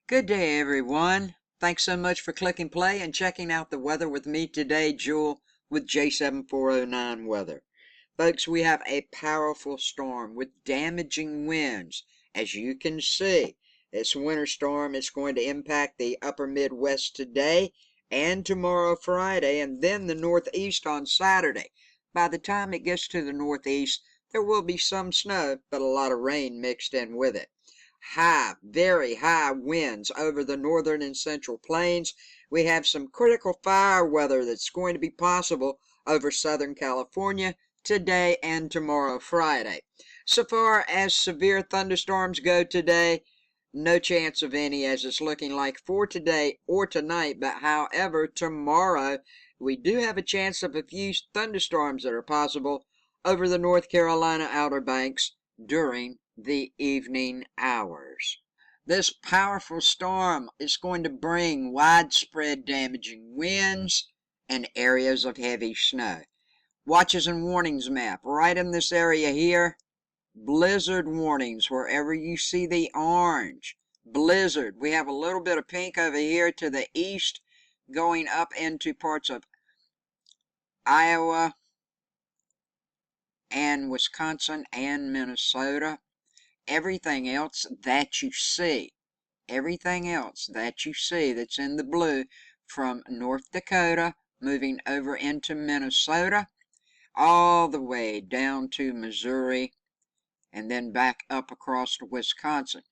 Good day, everyone. Thanks so much for clicking play and checking out the weather with me today, Jewel, with J7409 Weather. Folks, we have a powerful storm with damaging winds. As you can see, this winter storm is going to impact the upper Midwest today and tomorrow, Friday, and then the Northeast on Saturday. By the time it gets to the Northeast, there will be some snow, but a lot of rain mixed in with it. High, very high winds over the northern and central plains. We have some critical fire weather that's going to be possible over Southern California today and tomorrow, Friday. So far as severe thunderstorms go today, no chance of any as it's looking like for today or tonight. But however, tomorrow we do have a chance of a few thunderstorms that are possible over the North Carolina Outer Banks during the evening hours. This powerful storm is going to bring widespread damaging winds and areas of heavy snow. Watches and warnings map right in this area here. Blizzard warnings wherever you see the orange. Blizzard. We have a little bit of pink over here to the east going up into parts of Iowa and Wisconsin and Minnesota. Everything else that you see that's in the blue from North Dakota moving over into Minnesota all the way down to Missouri and then back up across to Wisconsin.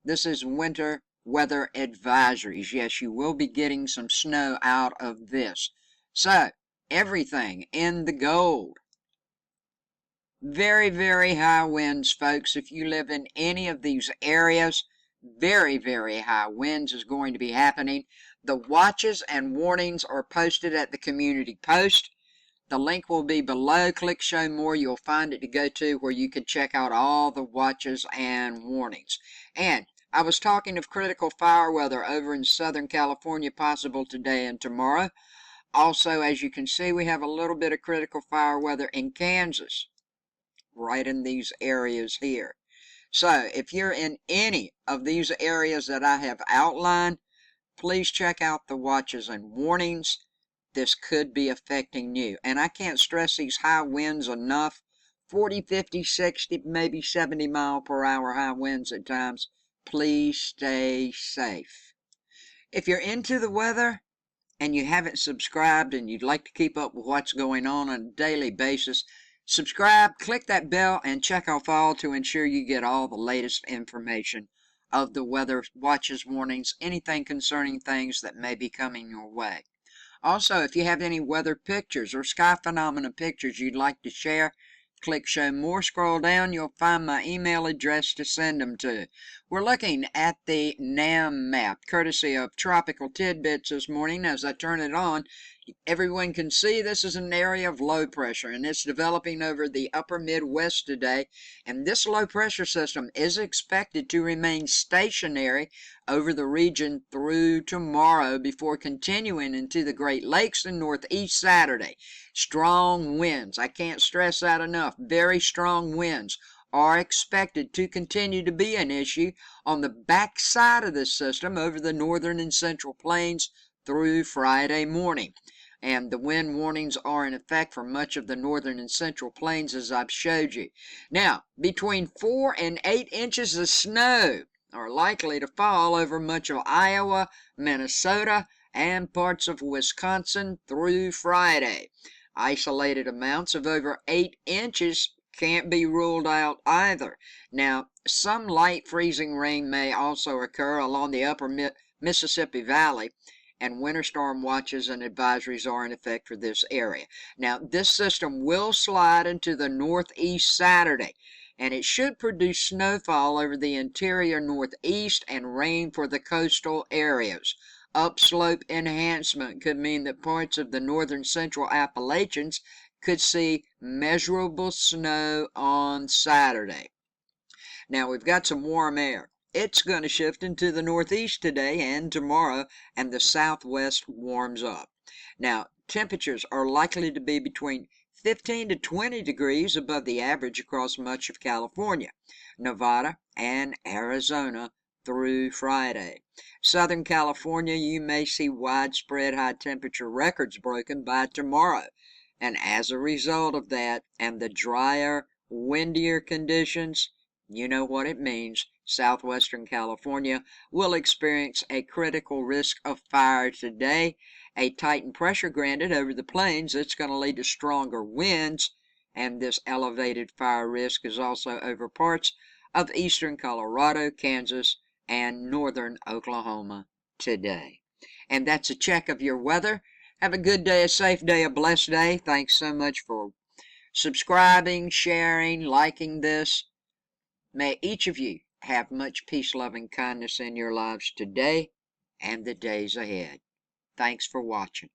This is winter weather advisories. Yes, you will be getting some snow out of this. So, everything in the gold. Very, very high winds, folks. If you live in any of these areas, very, very high winds is going to be happening. The watches and warnings are posted at the community post. The link will be below. Click show more. You'll find it to go to where you can check out all the watches and warnings. And I was talking of critical fire weather over in Southern California possible today and tomorrow. Also, as you can see, we have a little bit of critical fire weather in Kansas, right in these areas here. So if you're in any of these areas that I have outlined, please check out the watches and warnings. This could be affecting you. And I can't stress these high winds enough. 40, 50, 60, maybe 70 mile per hour high winds at times. Please stay safe. If you're into the weather and you haven't subscribed and you'd like to keep up with what's going on a daily basis, subscribe, click that bell, and check off all to ensure you get all the latest information of the weather, watches, warnings, anything concerning things that may be coming your way. Also, if you have any weather pictures or sky phenomena pictures you'd like to share, click show more, scroll down, you'll find my email address to send them to. We're looking at the NAM map, courtesy of Tropical Tidbits this morning. As I turn it on, everyone can see this is an area of low pressure, and it's developing over the upper Midwest today. And this low pressure system is expected to remain stationary over the region through tomorrow before continuing into the Great Lakes and Northeast Saturday. Strong winds, I can't stress that enough, very strong winds are expected to continue to be an issue on the back side of this system over the northern and central plains through Friday morning. And the wind warnings are in effect for much of the northern and central plains, as I've showed you. Now, between 4 and 8 inches of snow are likely to fall over much of Iowa, Minnesota, and parts of Wisconsin through Friday. Isolated amounts of over 8 inches can't be ruled out either. Now, some light freezing rain may also occur along the upper Mississippi Valley, and winter storm watches and advisories are in effect for this area. Now, this system will slide into the Northeast Saturday, and it should produce snowfall over the interior Northeast and rain for the coastal areas. Upslope enhancement could mean that parts of the northern central Appalachians could see measurable snow on Saturday. Now, we've got some warm air. It's going to shift into the northeast today and tomorrow, and the southwest warms up. Now, temperatures are likely to be between 15 to 20 degrees above the average across much of California, Nevada, and Arizona through Friday. Southern California, you may see widespread high temperature records broken by tomorrow. And as a result of that and the drier, windier conditions, you know what it means. Southwestern California will experience a critical risk of fire today. A tightened pressure granted over the plains, it's going to lead to stronger winds, and this elevated fire risk is also over parts of eastern Colorado, Kansas, and northern Oklahoma today. And that's a check of your weather. Have a good day, a safe day, a blessed day. Thanks so much for subscribing, sharing, liking this. May each of you have much peace, love, and kindness in your lives today and the days ahead. Thanks for watching.